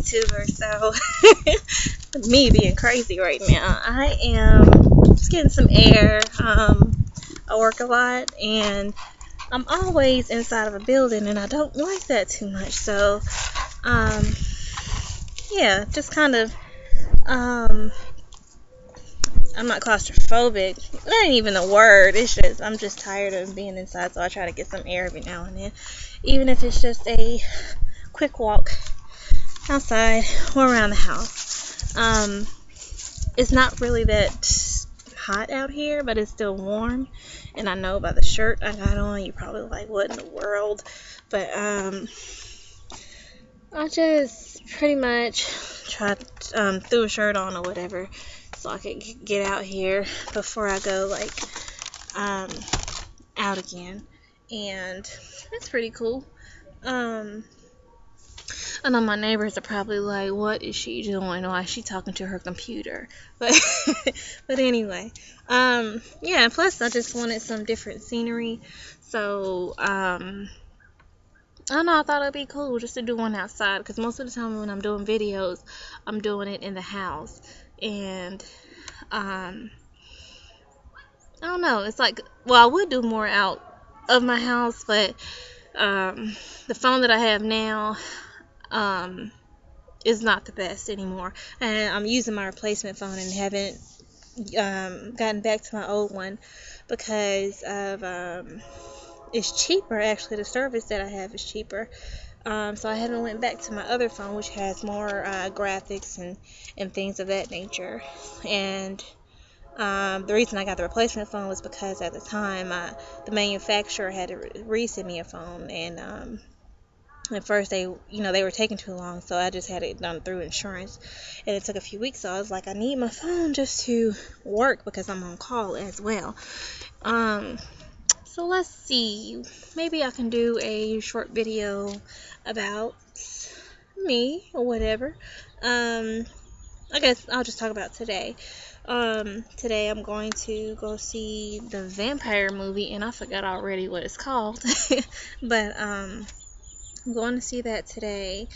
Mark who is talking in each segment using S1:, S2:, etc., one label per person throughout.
S1: YouTuber, so me being crazy right now. I am just getting some air. I work a lot and I'm always inside of a building and I don't like that too much. So, um, yeah, just kind of, um, I'm not claustrophobic. That ain't even a word. It's just, I'm just tired of being inside, so I try to get some air every now and then. Even if it's just a quick walk outside or around the house. It's not really that hot out here, but it's still warm. And I know by the shirt I got on, you're probably like, what in the world? But I just pretty much tried threw a shirt on or whatever so I could get out here before I go like out again. And it's pretty cool. I know my neighbors are probably like, what is she doing? Why is she talking to her computer? But but anyway, yeah, plus I just wanted some different scenery. So, I don't know, I thought it'd be cool just to do one outside because most of the time when I'm doing videos, I'm doing it in the house. And, I don't know, it's like, well, I would do more out of my house, but, the phone that I have now, is not the best anymore. And I'm using my replacement phone and haven't gotten back to my old one because of it's cheaper. Actually, the service that I have is cheaper. So I haven't went back to my other phone, which has more graphics and things of that nature. And the reason I got the replacement phone was because at the time the manufacturer had to resend me a phone, and at first they were taking too long, so I just had it done through insurance, and it took a few weeks. So I was like, I need my phone just to work because I'm on call as well. So let's see, maybe I can do a short video about me or whatever. I guess I'll just talk about today. Today I'm going to go see the vampire movie, and I forgot already what it's called. But I'm going to see that today,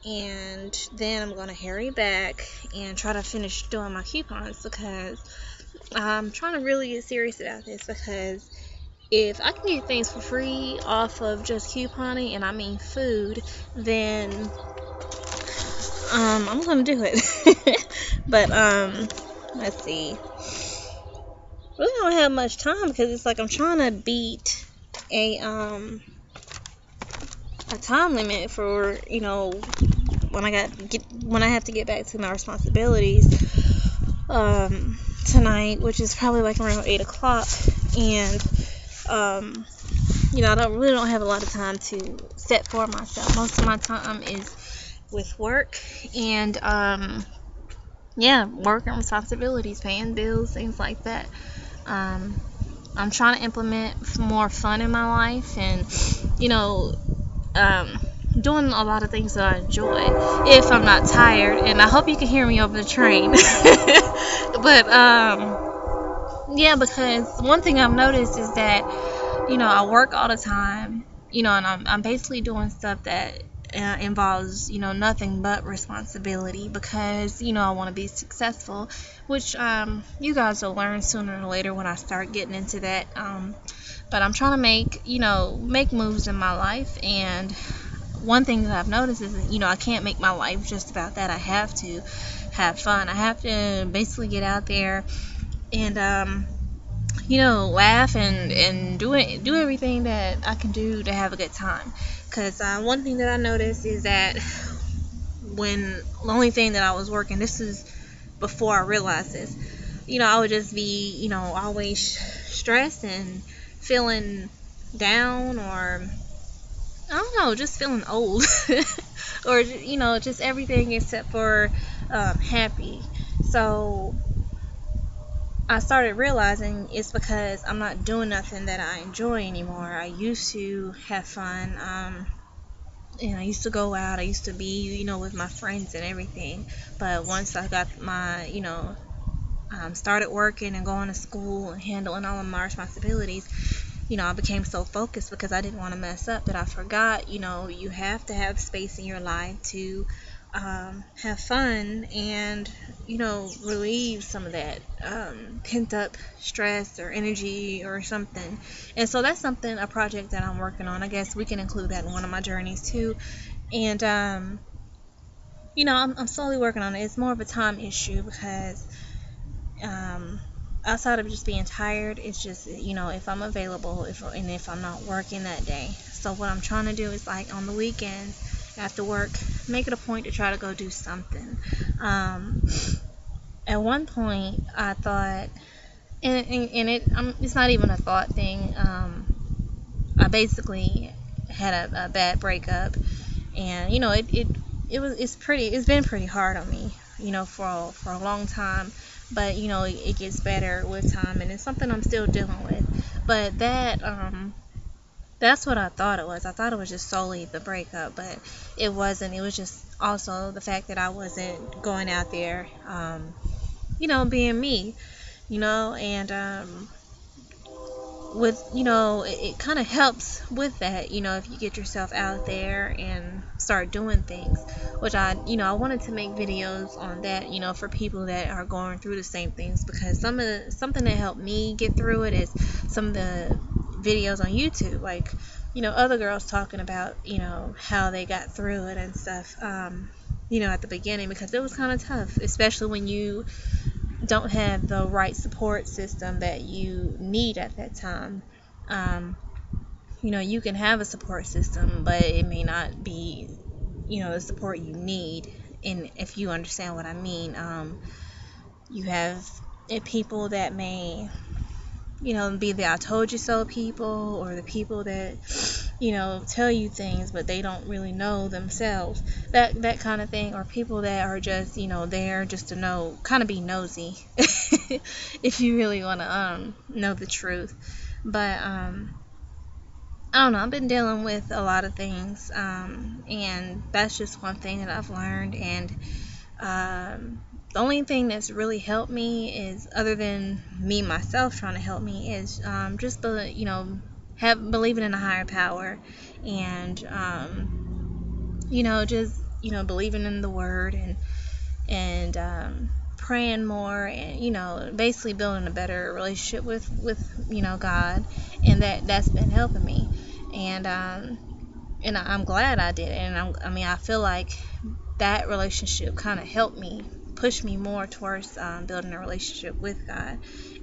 S1: and then I'm going to hurry back and try to finish doing my coupons because I'm trying to really get serious about this, because if I can get things for free off of just couponing, and I mean food, then I'm going to do it. But let's see. Really don't have much time because it's like I'm trying to beat a time limit for when I have to get back to my responsibilities tonight, which is probably like around 8 o'clock. And I don't have a lot of time to set for myself. Most of my time is with work and work and responsibilities, paying bills, things like that. I'm trying to implement more fun in my life, and doing a lot of things that I enjoy if I'm not tired. And I hope you can hear me over the train. But because one thing I've noticed is that I work all the time, and I'm basically doing stuff that involves nothing but responsibility, because I want to be successful, which you guys will learn sooner or later when I start getting into that. But I'm trying to make moves in my life, and one thing that I've noticed is that, I can't make my life just about that. I have to have fun. I have to basically get out there and laugh and do everything that I can do to have a good time. Because one thing that I noticed is that the only thing that I was working, this is before I realized this, I would just be, always stressed and feeling down, or I don't know, just feeling old, or just everything except for happy. So I started realizing it's because I'm not doing nothing that I enjoy anymore. I used to have fun, and I used to go out. I used to be, with my friends and everything. But once I got my, started working and going to school and handling all of my responsibilities, I became so focused because I didn't want to mess up that I forgot, you have to have space in your life to have fun and relieve some of that pent up stress or energy or something. And so that's something, a project that I'm working on. I guess we can include that in one of my journeys too. And I'm slowly working on it. It's more of a time issue because um, outside of just being tired, it's just if I'm available, if I'm not working that day. So what I'm trying to do is, like, on the weekends after work, make it a point to try to go do something. Um, at one point, I thought, it's not even a thought thing. I basically had a bad breakup, and it's been pretty hard on me, for a long time. But it gets better with time, and it's something I'm still dealing with. But that's what I thought it was. I thought it was just solely the breakup, but it wasn't. It was just also the fact that I wasn't going out there, being me, and with it kind of helps with that, if you get yourself out there and start doing things, which I wanted to make videos on that, for people that are going through the same things, because something that helped me get through it is some of the videos on YouTube, like other girls talking about how they got through it and stuff, at the beginning, because it was kind of tough, especially when you don't have the right support system that you need at that time. Um, you can have a support system, but it may not be, the support you need. And if you understand what I mean, you have people that may, be the "I told you so" people, or the people that, tell you things, but they don't really know themselves. That kind of thing, or people that are just, there just to know, kind of be nosy, if you really want to know the truth. But I don't know. I've been dealing with a lot of things, and that's just one thing that I've learned. And the only thing that's really helped me is, other than me myself trying to help me, is just have believing in a higher power, and just believing in the word, and praying more, and basically building a better relationship with God, and that's been helping me. And I'm glad I did it. And I feel like that relationship kind of helped me, push me more towards building a relationship with God.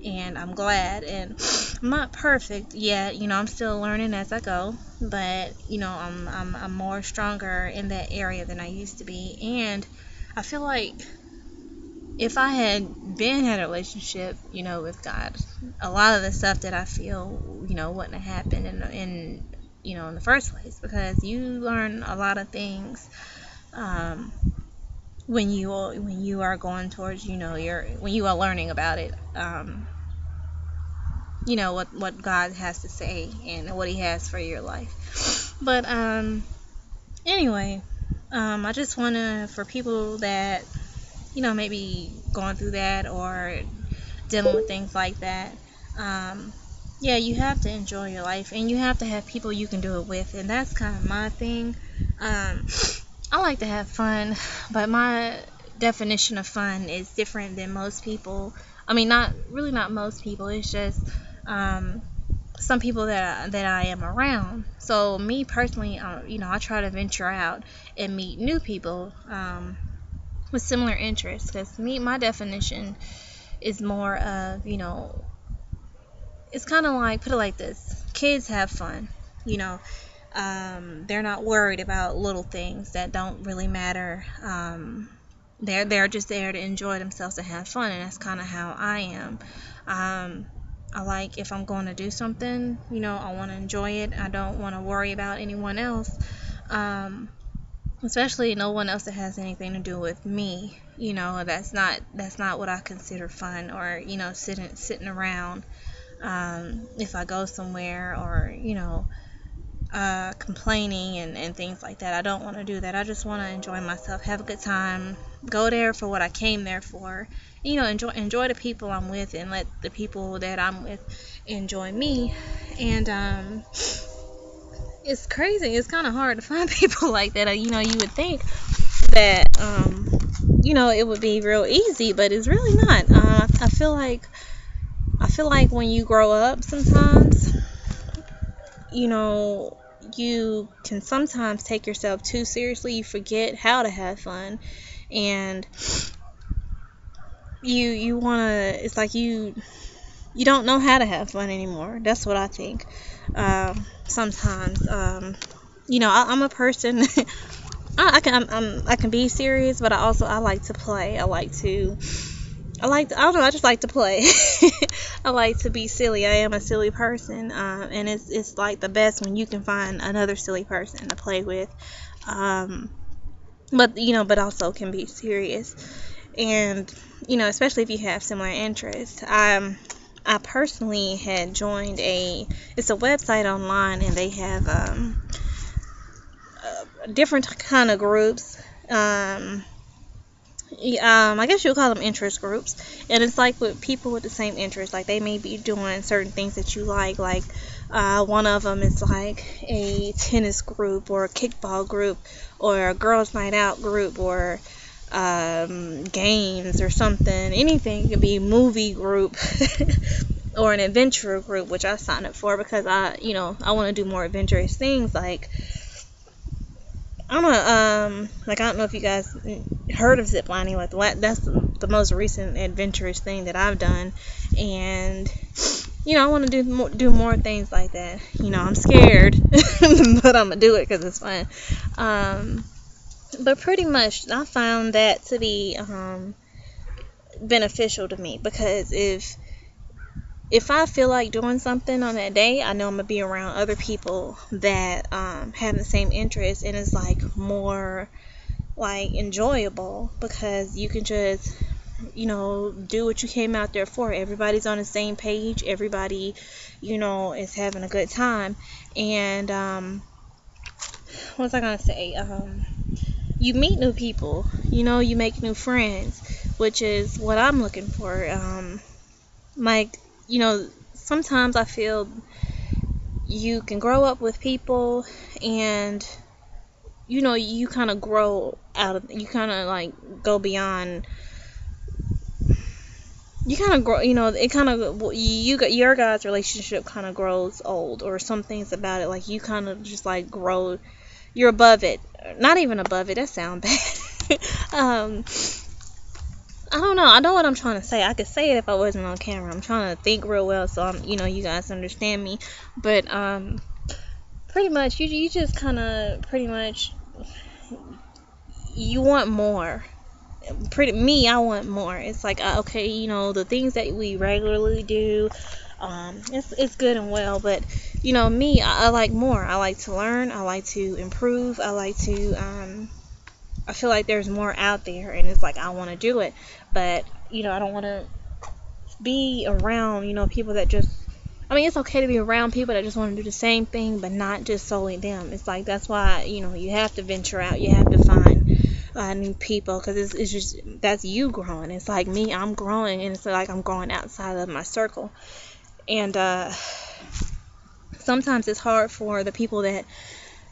S1: And I'm glad. And I'm not perfect yet. I'm still learning as I go. But I'm more stronger in that area than I used to be. And I feel like if I had had a relationship, with God, a lot of the stuff that I feel, wouldn't have happened in the first place, because you learn a lot of things um, when you are going towards, when you are learning about it, what God has to say and what He has for your life. But anyway, I just wanna, for people that maybe going through that, or dealing with things like that. Yeah, you have to enjoy your life, and you have to have people you can do it with, and that's kind of my thing. I like to have fun, but my definition of fun is different than most people. I mean, not most people. It's just um, some people that I am around. So me personally, I try to venture out and meet new people with similar interests, because my definition is more of, it's kind of like, put it like this: kids have fun, you know they're not worried about little things that don't really matter. They're just there to enjoy themselves and have fun, and that's kind of how I am. I like, if I'm going to do something, I want to enjoy it. I don't want to worry about anyone else, especially no one else that has anything to do with me. That's not what I consider fun, or sitting around. If I go somewhere, or complaining and things like that, I don't want to do that. I just want to enjoy myself, have a good time, go there for what I came there for. Enjoy the people I'm with, and let the people that I'm with enjoy me. And it's crazy. It's kind of hard to find people like that. You would think that it would be real easy, but it's really not. I feel like when you grow up, sometimes you know you can sometimes take yourself too seriously. You forget how to have fun, and you wanna. It's like you don't know how to have fun anymore. That's what I think. Sometimes, I'm a person. I can be serious, but I like to play. I don't know. I just like to play. I like to be silly. I am a silly person, and it's like the best when you can find another silly person to play with. Um, but also can be serious, and especially if you have similar interests. I personally had joined it's a website online, and they have different kind of groups. I guess you'll call them interest groups, and it's like with people with the same interests. Like they may be doing certain things that you like one of them is like a tennis group or a kickball group or a girls' night out group or games or something. Anything. It could be movie group or an adventure group, which I signed up for because I want to do more adventurous things. Like I don't know if you guys heard of ziplining. Like that's the most recent adventurous thing that I've done, and I want to do more things like that. I'm scared, but I'm gonna do it because it's fun. But pretty much, I found that to be beneficial to me because if I feel like doing something on that day, I know I'm gonna be around other people that have the same interest, and it's like more like enjoyable because you can just do what you came out there for. Everybody's on the same page. Everybody is having a good time. And what was I gonna say? You meet new people. You make new friends, which is what I'm looking for. Like sometimes I feel you can grow up with people, and you kind of grow out of, you kind of like go beyond, you kind of grow, it kind of, your guys' relationship kind of grows old, or some things about it, like you kind of just like grow, you're above it, not even above it, that sounds bad. I don't know. I know what I'm trying to say. I could say it if I wasn't on camera. I'm trying to think real well so you guys understand me. But pretty much you just kind of pretty much you want more. I want more. It's like okay, the things that we regularly do, it's good and well, but me, I like more. I like to learn. I like to improve. I like to I feel like there's more out there, and it's like I want to do it, but I don't want to be around people that just. I mean, it's okay to be around people that just want to do the same thing, but not just solely them. It's like that's why you have to venture out. You have to find new people because it's just that's you growing. It's like me, I'm growing, and it's like I'm growing outside of my circle, and sometimes it's hard for the people that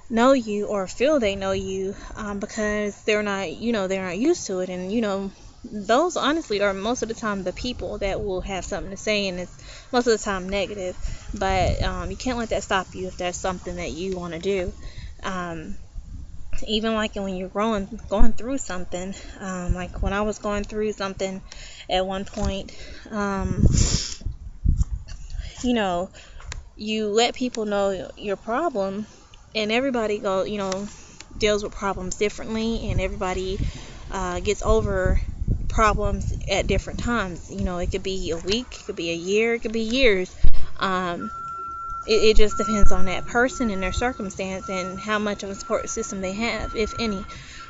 S1: know you or feel they know you because they're not used to it, and those honestly are most of the time the people that will have something to say, and it's most of the time negative, but you can't let that stop you if there's something that you want to do. Even like when you're going through something, like when I was going through something at one point, you let people know your problem, and everybody deals with problems differently, and everybody gets over problems at different times. It could be a week, it could be a year, it could be years. It just depends on that person and their circumstance and how much of a support system they have, if any.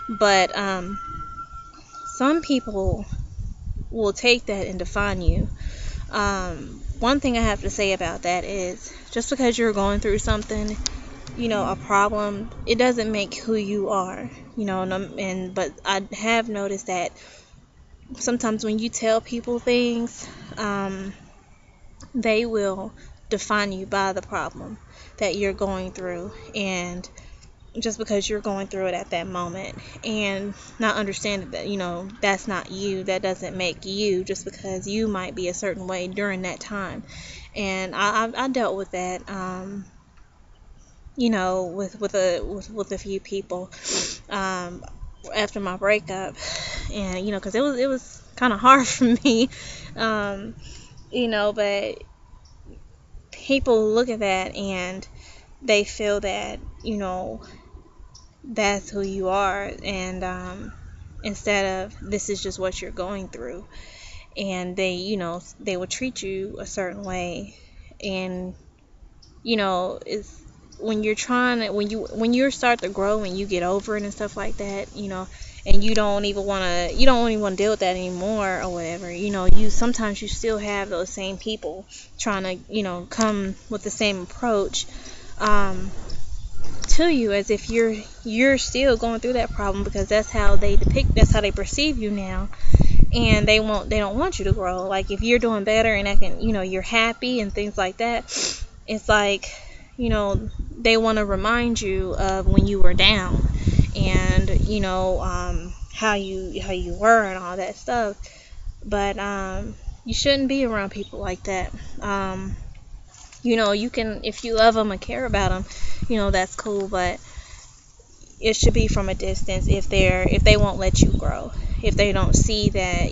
S1: But some people will take that and define you. One thing I have to say about that is just because you're going through something, a problem, it doesn't make who you are, but I have noticed that sometimes when you tell people things, they will define you by the problem that you're going through, and just because you're going through it at that moment, and not understanding that, that's not you. That doesn't make you, just because you might be a certain way during that time. And I dealt with that, with a few people, um, after my breakup, and because it was kind of hard for me, um, but people look at that and they feel that that's who you are, and instead of this is just what you're going through, and they will treat you a certain way. And it's when you're trying to when you start to grow and you get over it and stuff like that, and you don't even want to deal with that anymore or whatever. You sometimes you still have those same people trying to come with the same approach, to you, as if you're still going through that problem, because that's how they perceive you now. And they don't want you to grow. Like, if you're doing better and you're happy and things like that, it's like, they want to remind you of when you were down, and how you were and all that stuff. But you shouldn't be around people like that. You can, if you love them and care about them, that's cool, but it should be from a distance. If they won't let you grow, if they don't see that,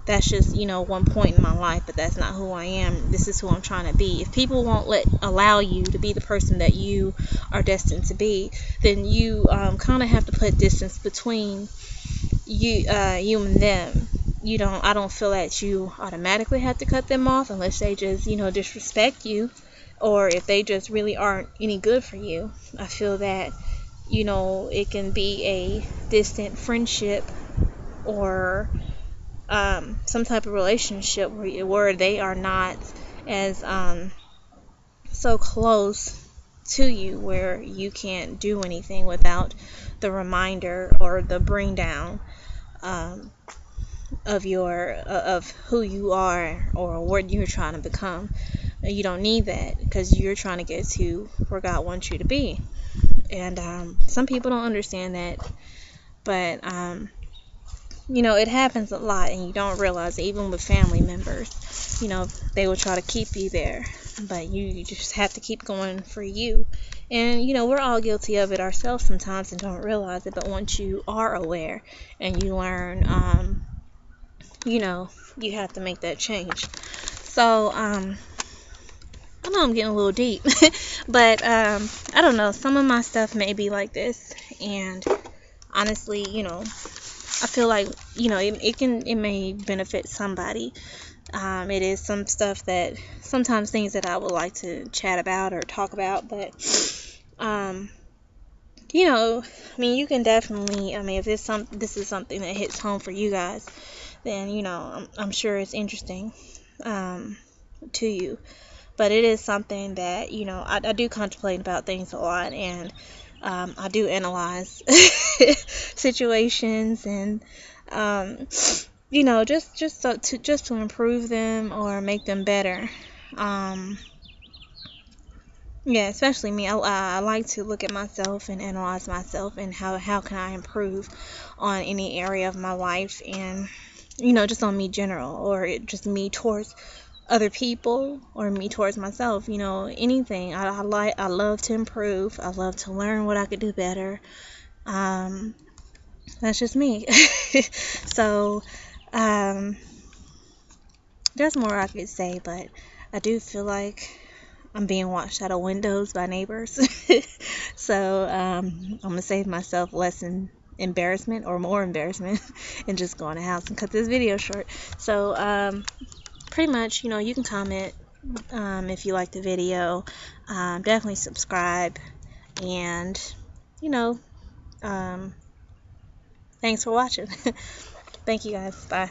S1: that's just, one point in my life, but that's not who I am. This is who I'm trying to be. If people won't allow you to be the person that you are destined to be, then you kind of have to put distance between you and them. I don't feel that you automatically have to cut them off, unless they just, disrespect you, or if they just really aren't any good for you. I feel that, it can be a distant friendship, or some type of relationship where they are not as so close to you, where you can't do anything without the reminder or the bring down, of who you are or what you're trying to become. You don't need that, because you're trying to get to where God wants you to be. And some people don't understand that, but it happens a lot, and you don't realize it. Even with family members, they will try to keep you there, but you just have to keep going for you. And we're all guilty of it ourselves sometimes and don't realize it. But once you are aware and you learn, you have to make that change. So I know I'm getting a little deep, but I don't know. Some of my stuff may be like this, and honestly, I feel like it may benefit somebody. It is some stuff that sometimes things that I would like to chat about or talk about, but you can definitely. If this is something that hits home for you guys, then I'm sure it's interesting to you. But it is something that I do contemplate about things a lot, and I do analyze situations, and just to improve them or make them better. Yeah, especially me. I like to look at myself and analyze myself, and how can I improve on any area of my life, and just on me general, or just me towards other people, or me towards myself. Anything. I love to improve. I love to learn what I could do better. That's just me. So there's more I could say, but I do feel like I'm being watched out of windows by neighbors. So I'm gonna save myself less embarrassment, or more embarrassment, and just go in the house and cut this video short. So pretty much, you can comment if you like the video. Definitely subscribe, and thanks for watching. Thank you guys. Bye.